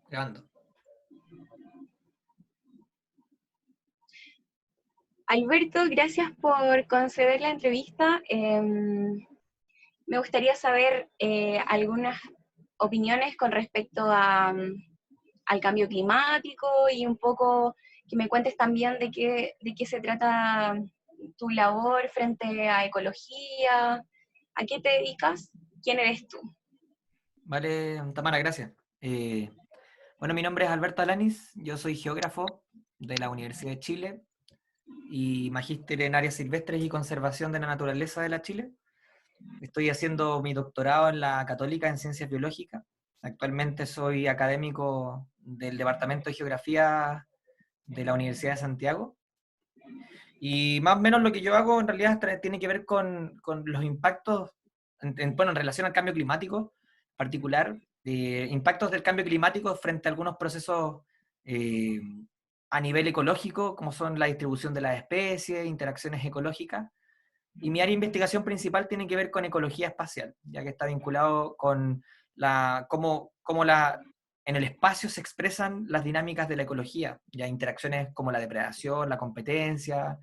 Grabando. Alberto, gracias por conceder la entrevista. Me gustaría saber algunas opiniones con respecto al cambio climático y un poco que me cuentes también de qué se trata tu labor frente a ecología, a qué te dedicas, quién eres tú. Vale, Tamara, gracias. Bueno, mi nombre es Alberto Alanis, yo soy geógrafo de la Universidad de Chile y magíster en áreas silvestres y conservación de la naturaleza de la Chile. Estoy haciendo mi doctorado en la Católica en Ciencias Biológicas. Actualmente soy académico del Departamento de Geografía de la Universidad de Santiago. Y más o menos lo que yo hago en realidad tiene que ver con los impactos, bueno, en relación al cambio climático particular, impactos del cambio climático frente a algunos procesos eh, a nivel ecológico, como son la distribución de las especies, interacciones ecológicas. Y mi área de investigación principal tiene que ver con ecología espacial, ya que está vinculado con en el espacio se expresan las dinámicas de la ecología, ya interacciones como la depredación, la competencia,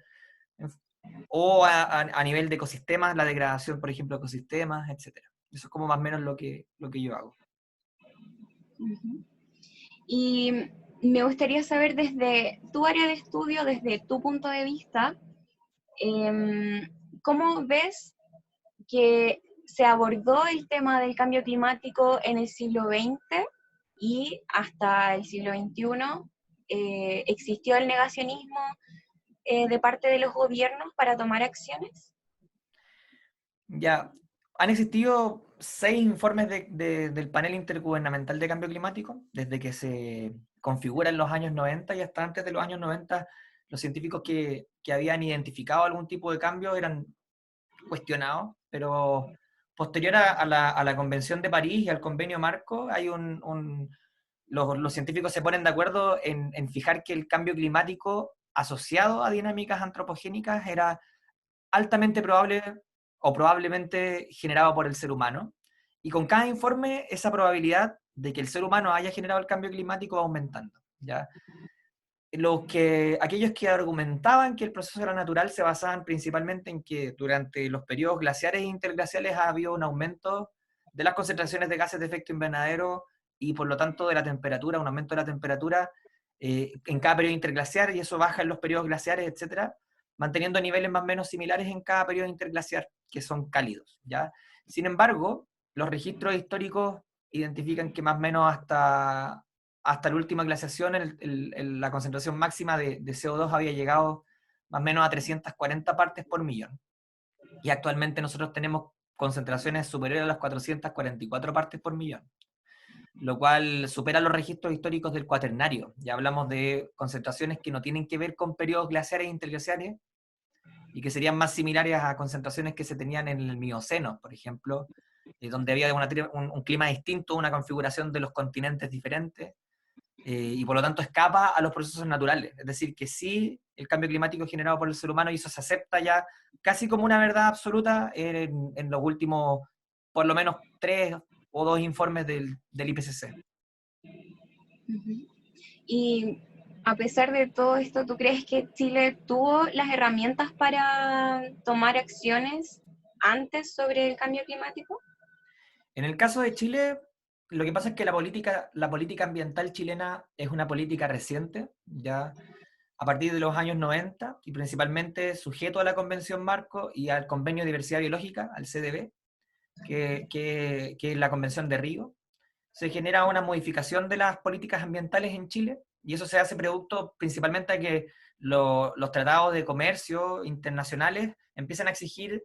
o a nivel de ecosistemas, la degradación, por ejemplo, de ecosistemas, etcétera. Eso es como más o menos lo que yo hago. Uh-huh. Y me gustaría saber desde tu área de estudio, desde tu punto de vista, ¿cómo ves que se abordó el tema del cambio climático en el siglo XX y hasta el siglo XXI? ¿Existió el negacionismo de parte de los gobiernos para tomar acciones? Ya, han existido 6 informes del panel intergubernamental de cambio climático, desde que se configura en los años 90 y hasta antes de los años 90, los científicos que habían identificado algún tipo de cambio eran cuestionados, pero posterior a la Convención de París y al Convenio Marco, los científicos se ponen de acuerdo en fijar que el cambio climático asociado a dinámicas antropogénicas era altamente probable o probablemente generado por el ser humano. Y con cada informe, esa probabilidad de que el ser humano haya generado el cambio climático va aumentando. ¿Ya? Aquellos que argumentaban que el proceso era natural se basaban principalmente en que durante los periodos glaciares e interglaciales ha habido un aumento de las concentraciones de gases de efecto invernadero y por lo tanto de la temperatura, un aumento de la temperatura en cada periodo interglaciar, y eso baja en los periodos glaciares, etcétera, manteniendo niveles más o menos similares en cada periodo interglaciar, que son cálidos. ¿Ya? Sin embargo, los registros históricos identifican que más o menos hasta la última glaciación, la concentración máxima de CO2 había llegado más o menos a 340 partes por millón. Y actualmente nosotros tenemos concentraciones superiores a las 444 partes por millón, lo cual supera los registros históricos del Cuaternario. Ya hablamos de concentraciones que no tienen que ver con periodos glaciares e interglaciares y que serían más similares a concentraciones que se tenían en el Mioceno, por ejemplo, donde había un clima distinto, una configuración de los continentes diferentes, y por lo tanto escapa a los procesos naturales. Es decir, que sí, el cambio climático es generado por el ser humano y eso se acepta ya casi como una verdad absoluta en los últimos, por lo menos 3 o 2 informes del IPCC. Uh-huh. Y a pesar de todo esto, ¿tú crees que Chile tuvo las herramientas para tomar acciones antes sobre el cambio climático? En el caso de Chile, lo que pasa es que la política ambiental chilena es una política reciente, ya a partir de los años 90 y principalmente sujeto a la Convención Marco y al Convenio de Diversidad Biológica, al CDB, que es la Convención de Río. Se genera una modificación de las políticas ambientales en Chile y eso se hace producto principalmente a que los tratados de comercio internacionales empiezan a exigir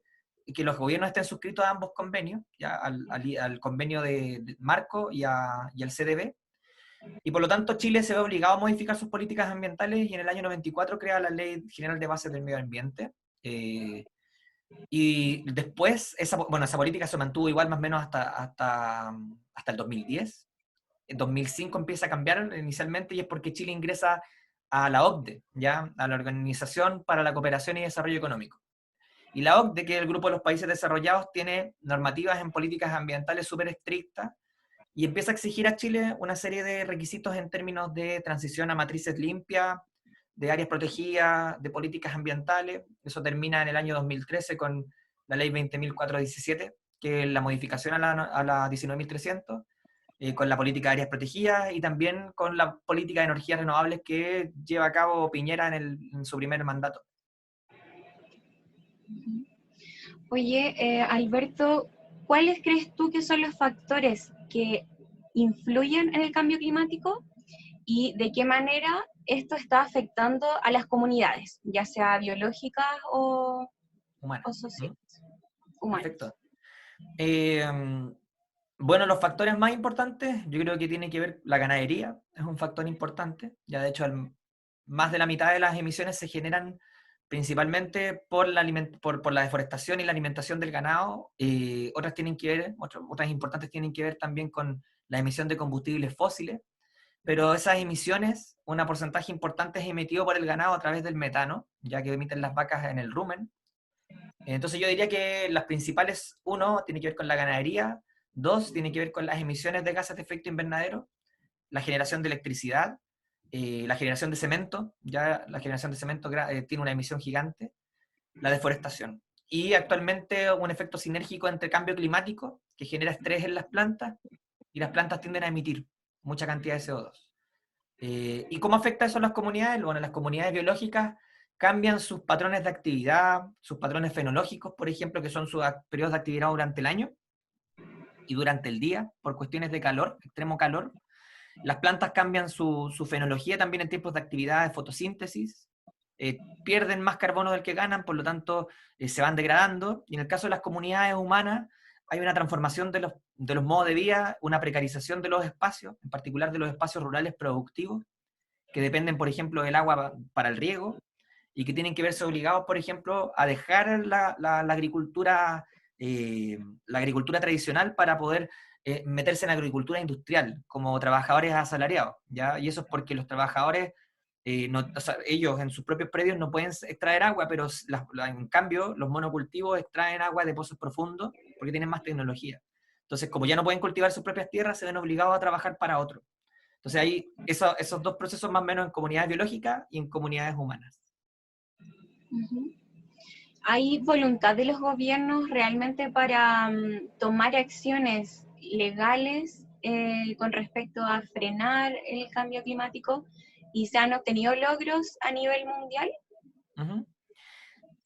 que los gobiernos estén suscritos a ambos convenios, ya al convenio de Marco y al CDB, y por lo tanto Chile se ve obligado a modificar sus políticas ambientales y en el año 94 crea la Ley General de Bases del Medio Ambiente. Y después, esa política se mantuvo igual más o menos hasta el 2010. En 2005 empieza a cambiar inicialmente y es porque Chile ingresa a la OCDE, ¿ya? A la Organización para la Cooperación y Desarrollo Económico. Y la OCDE, que es el grupo de los países desarrollados, tiene normativas en políticas ambientales súper estrictas y empieza a exigir a Chile una serie de requisitos en términos de transición a matrices limpias, de áreas protegidas, de políticas ambientales. Eso termina en el año 2013 con la ley 20.417, que es la modificación a la 19.300, con la política de áreas protegidas y también con la política de energías renovables que lleva a cabo Piñera en su primer mandato. Oye, Alberto, ¿cuáles crees tú que son los factores que influyen en el cambio climático y de qué manera esto está afectando a las comunidades, ya sea biológicas Humana. o sociales, humanas? Perfecto. Eh, bueno, los factores más importantes, yo creo que tiene que ver la ganadería, es un factor importante. Ya de hecho, más de la mitad de las emisiones se generan principalmente por la deforestación y la alimentación del ganado. Otras tienen que ver, otras importantes tienen que ver también con la emisión de combustibles fósiles, pero esas emisiones, un porcentaje importante es emitido por el ganado a través del metano, ya que emiten las vacas en el rumen. Entonces yo diría que las principales, uno, tiene que ver con la ganadería, dos, tiene que ver con las emisiones de gases de efecto invernadero, la generación de electricidad, la generación de cemento, ya la generación de cemento tiene una emisión gigante, la deforestación. Y actualmente un efecto sinérgico entre cambio climático, que genera estrés en las plantas, y las plantas tienden a emitir mucha cantidad de CO2. ¿Y cómo afecta eso a las comunidades? Bueno, las comunidades biológicas cambian sus patrones de actividad, sus patrones fenológicos, por ejemplo, que son sus periodos de actividad durante el año y durante el día, por cuestiones de calor, extremo calor. Las plantas cambian su fenología también en tiempos de actividad de fotosíntesis, pierden más carbono del que ganan, por lo tanto se van degradando. Y en el caso de las comunidades humanas, hay una transformación de los modos de vida, una precarización de los espacios, en particular de los espacios rurales productivos, que dependen, por ejemplo, del agua para el riego y que tienen que verse obligados, por ejemplo, a dejar la agricultura tradicional para poder meterse en agricultura industrial como trabajadores asalariados, ¿ya? Y eso es porque los trabajadores, o sea, ellos en sus propios predios no pueden extraer agua, pero en cambio los monocultivos extraen agua de pozos profundos porque tienen más tecnología. Entonces, como ya no pueden cultivar sus propias tierras, se ven obligados a trabajar para otros. Entonces hay esos dos procesos más o menos en comunidades biológicas y en comunidades humanas. Ujú. ¿Hay voluntad de los gobiernos realmente para tomar acciones legales con respecto a frenar el cambio climático y se han obtenido logros a nivel mundial? Uh-huh.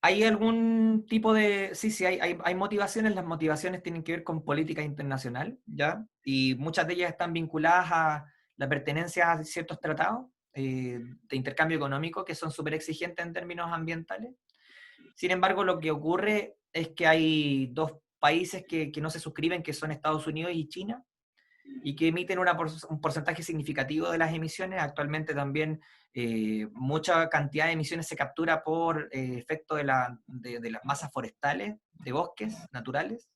¿Hay algún tipo de...? Sí, sí, hay motivaciones. Las motivaciones tienen que ver con política internacional, ¿ya? Y muchas de ellas están vinculadas a la pertenencia a ciertos tratados de intercambio económico que son súper exigentes en términos ambientales. Sin embargo, lo que ocurre es que hay dos países que no se suscriben, que son Estados Unidos y China, y que emiten un porcentaje significativo de las emisiones. Actualmente también mucha cantidad de emisiones se captura por efecto de las masas forestales, de bosques naturales.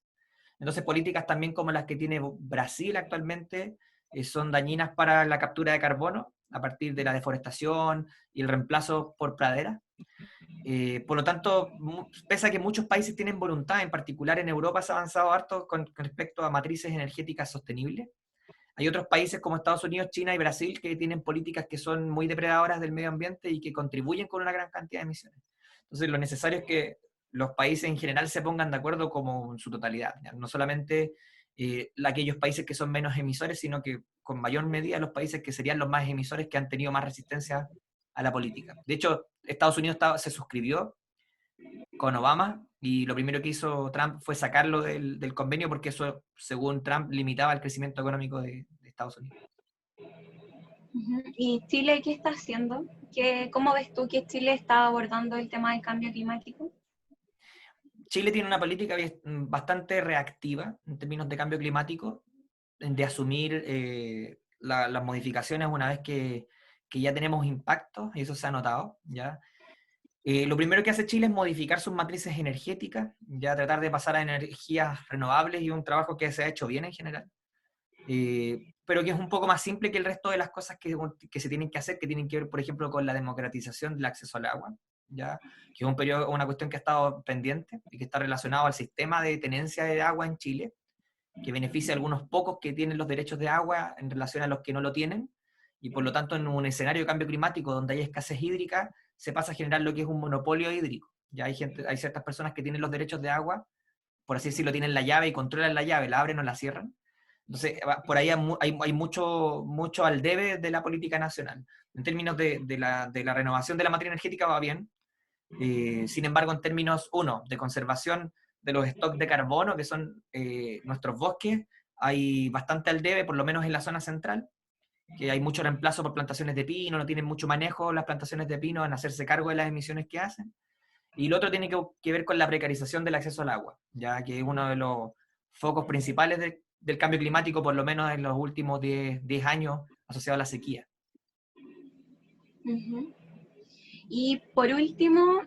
Entonces políticas también como las que tiene Brasil actualmente son dañinas para la captura de carbono a partir de la deforestación y el reemplazo por praderas. Por lo tanto, pese a que muchos países tienen voluntad, en particular en Europa se ha avanzado harto con respecto a matrices energéticas sostenibles, hay otros países como Estados Unidos, China y Brasil que tienen políticas que son muy depredadoras del medio ambiente y que contribuyen con una gran cantidad de emisiones. Entonces, lo necesario es que los países en general se pongan de acuerdo como en su totalidad, ¿ya? No solamente aquellos países que son menos emisores, sino que con mayor medida los países que serían los más emisores que han tenido más resistencia a la política. De hecho, Estados Unidos se suscribió con Obama y lo primero que hizo Trump fue sacarlo del convenio porque eso, según Trump, limitaba el crecimiento económico de Estados Unidos. Ujú. ¿Y Chile qué está haciendo? ¿Cómo ves tú que Chile está abordando el tema del cambio climático? Chile tiene una política bastante reactiva en términos de cambio climático, de asumir las modificaciones una vez que ya tenemos impactos, y eso se ha notado, ¿ya? Lo primero que hace Chile es modificar sus matrices energéticas, ya tratar de pasar a energías renovables y un trabajo que se ha hecho bien en general, pero que es un poco más simple que el resto de las cosas que se tienen que hacer, que tienen que ver, por ejemplo, con la democratización del acceso al agua, ¿ya? Que es una cuestión que ha estado pendiente y que está relacionado al sistema de tenencia de agua en Chile, que beneficia a algunos pocos que tienen los derechos de agua en relación a los que no lo tienen, y por lo tanto en un escenario de cambio climático donde hay escasez hídrica, se pasa a generar lo que es un monopolio hídrico. Ya hay ciertas personas que tienen los derechos de agua, por así decirlo, tienen la llave y controlan la llave, la abren o la cierran. Entonces, por ahí hay mucho al debe de la política nacional. En términos de la renovación de la materia energética va bien. Sin embargo, en términos, uno, de conservación de los stocks de carbono, que son nuestros bosques, hay bastante al debe, por lo menos en la zona central, que hay mucho reemplazo por plantaciones de pino, no tienen mucho manejo las plantaciones de pino en hacerse cargo de las emisiones que hacen. Y lo otro tiene que ver con la precarización del acceso al agua, ya que es uno de los focos principales del cambio climático, por lo menos en los últimos 10 años, asociado a la sequía. Ujú. Y por último,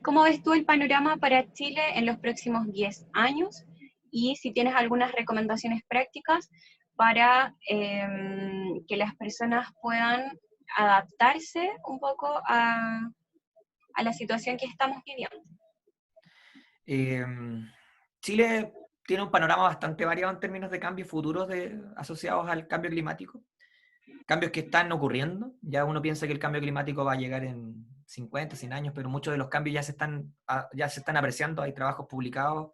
¿cómo ves tú el panorama para Chile en los próximos 10 años? Y si tienes algunas recomendaciones prácticas para que las personas puedan adaptarse un poco a la situación que estamos viviendo. Eh, Chile tiene un panorama bastante variado en términos de cambios futuros asociados al cambio climático. Cambios que están ocurriendo. Ya uno piensa que el cambio climático va a llegar en 50, 100 años, pero muchos de los cambios ya se están apreciando. Hay trabajos publicados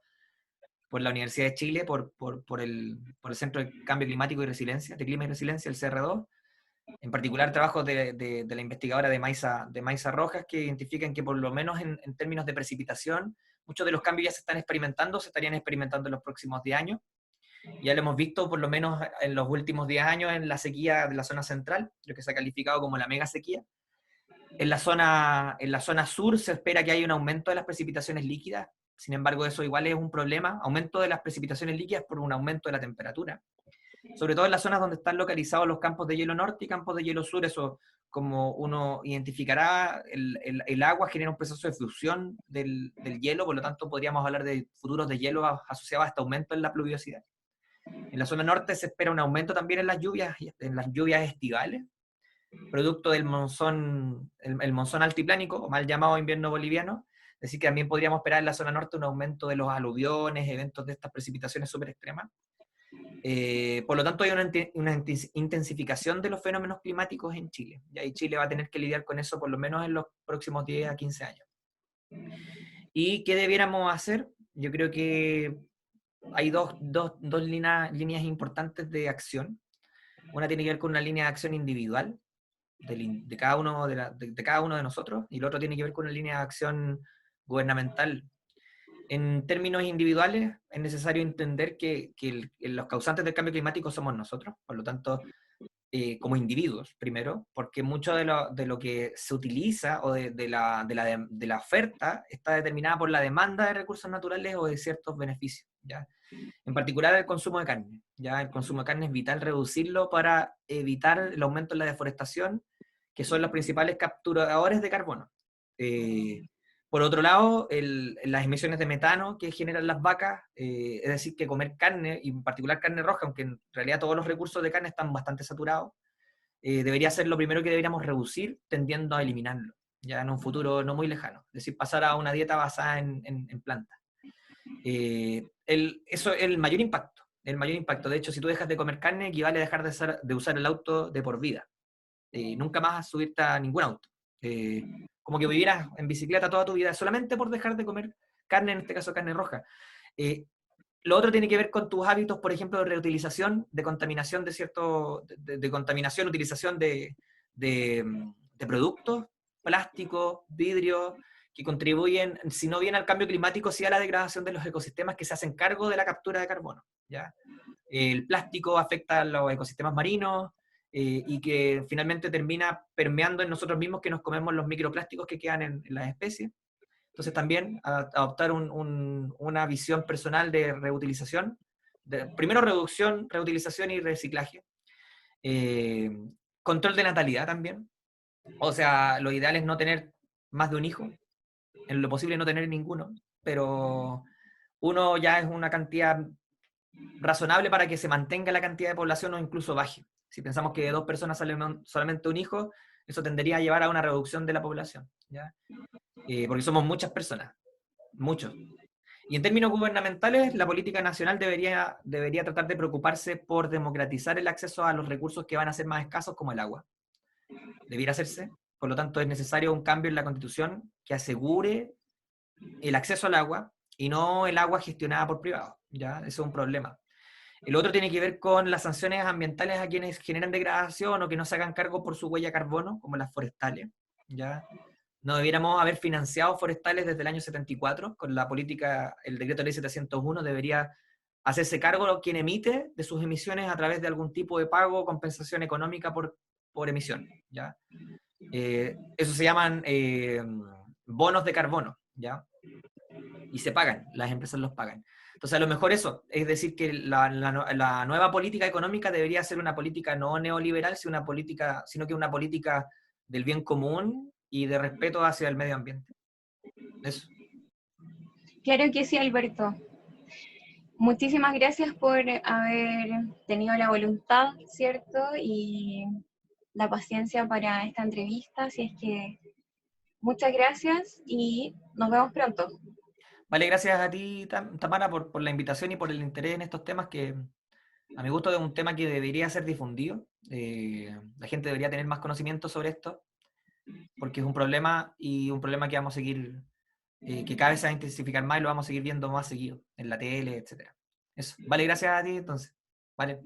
por la Universidad de Chile, por el Centro de Cambio Climático y Resiliencia, de Clima y Resiliencia, el CR2, en particular trabajos de la investigadora de Maiza Rojas, que identifican que por lo menos en términos de precipitación, muchos de los cambios ya se están experimentando, se estarían experimentando en los próximos 10 años. Ya lo hemos visto por lo menos en los últimos 10 años en la sequía de la zona central, lo que se ha calificado como la mega sequía. En la zona sur se espera que haya un aumento de las precipitaciones líquidas, sin embargo eso igual es un problema, aumento de las precipitaciones líquidas por un aumento de la temperatura. Sobre todo en las zonas donde están localizados los campos de hielo norte y campos de hielo sur, eso como uno identificará, el agua genera un proceso de fusión del hielo, por lo tanto podríamos hablar de futuros de hielo asociados a este aumento en la pluviosidad. En la zona norte se espera un aumento también en las lluvias estivales, producto del monzón, el monzón altiplánico, o mal llamado invierno boliviano. Es decir, que también podríamos esperar en la zona norte un aumento de los aluviones, eventos de estas precipitaciones súper extremas. Por lo tanto, hay una intensificación de los fenómenos climáticos en Chile. Y ahí Chile va a tener que lidiar con eso por lo menos en los próximos 10 a 15 años. ¿Y qué debiéramos hacer? Yo creo que hay dos líneas importantes de acción. Una tiene que ver con una línea de acción individual de cada uno cada uno de nosotros, y el otro tiene que ver con una línea de acción gubernamental. En términos individuales, es necesario entender que los causantes del cambio climático somos nosotros, por lo tanto, como individuos, primero, porque mucho de lo que se utiliza o de la oferta está determinada por la demanda de recursos naturales o de ciertos beneficios, ¿ya? En particular el consumo de carne. Ya el consumo de carne es vital reducirlo para evitar el aumento en la deforestación, que son los principales capturadores de carbono. Por otro lado, las emisiones de metano que generan las vacas, es decir, que comer carne, y en particular carne roja, aunque en realidad todos los recursos de carne están bastante saturados, debería ser lo primero que deberíamos reducir, tendiendo a eliminarlo, ya en un futuro no muy lejano. Es decir, pasar a una dieta basada en plantas. Eso es el mayor impacto. El mayor impacto. De hecho, si tú dejas de comer carne, equivale a dejar de usar el auto de por vida. Nunca más subirte a ningún auto. Como que vivieras en bicicleta toda tu vida solamente por dejar de comer carne, en este caso carne roja. Lo otro tiene que ver con tus hábitos, por ejemplo, de reutilización, de contaminación de contaminación, utilización de productos, plásticos, vidrio, que contribuyen, si no bien al cambio climático, sí a la degradación de los ecosistemas que se hacen cargo de la captura de carbono, ¿ya? El plástico afecta a los ecosistemas marinos, y que finalmente termina permeando en nosotros mismos, que nos comemos los microplásticos que quedan en las especies. Entonces también adoptar una visión personal de reutilización, primero reducción, reutilización y reciclaje. Eh, Control de natalidad también. O sea, lo ideal es no tener más de un hijo, en lo posible no tener ninguno, pero uno ya es una cantidad razonable para que se mantenga la cantidad de población o incluso baje. Si pensamos que de 2 personas sale solamente un hijo, eso tendería a llevar a una reducción de la población, ¿ya? Porque somos muchas personas, muchos. Y en términos gubernamentales, la política nacional debería tratar de preocuparse por democratizar el acceso a los recursos que van a ser más escasos, como el agua. Debiera hacerse. Por lo tanto, es necesario un cambio en la Constitución que asegure el acceso al agua y no el agua gestionada por privados. ¿Ya? Eso es un problema. El otro tiene que ver con las sanciones ambientales a quienes generan degradación o que no se hagan cargo por su huella de carbono, como las forestales. ¿Ya? No debiéramos haber financiado forestales desde el año 74, con la política, el decreto ley 701 debería hacerse cargo quien emite de sus emisiones a través de algún tipo de pago o compensación económica por emisión. ¿Ya? Eso se llaman bonos de carbono, ¿ya? Y se pagan, las empresas los pagan. Entonces, a lo mejor eso, es decir, que la nueva política económica debería ser una política no neoliberal, sino que una política del bien común y de respeto hacia el medio ambiente. Eso. Claro que sí, Alberto. Muchísimas gracias por haber tenido la voluntad, ¿cierto? Y la paciencia para esta entrevista. Así es que muchas gracias y nos vemos pronto. Vale, gracias a ti, Tamara, por la invitación y por el interés en estos temas que, a mi gusto, es un tema que debería ser difundido. La gente debería tener más conocimiento sobre esto, porque es un problema y un problema que vamos a seguir, que cada vez se va a intensificar más y lo vamos a seguir viendo más seguido en la tele, etcétera. Eso. Vale, gracias a ti, entonces. Vale.